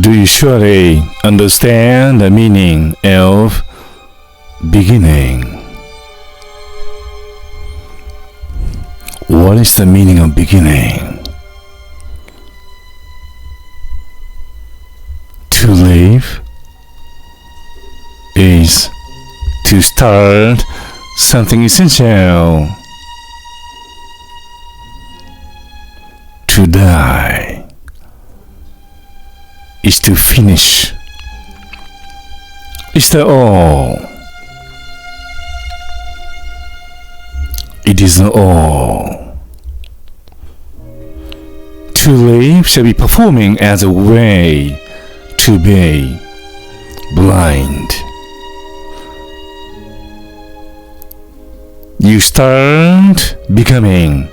Do you surely understand the meaning of beginning? What is the meaning of beginning? To live is to start something essential. To die is to finish. Is that all? It is not all. To live shall be performing as a way to be blind. You start becoming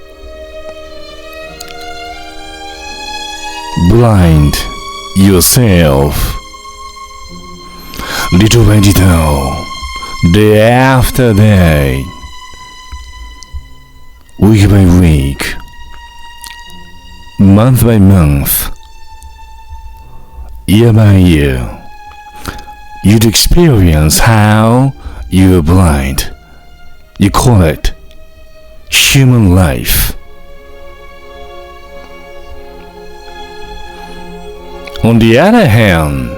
blind yourself, little by little, day after day, week by week, month by month, year by year, you'd experience how you are blind. You call it human life. On the other hand,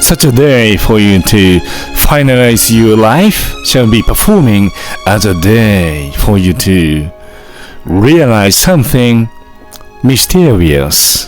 such a day for you to finalize your life shall be performing as a day for you to realize something mysterious.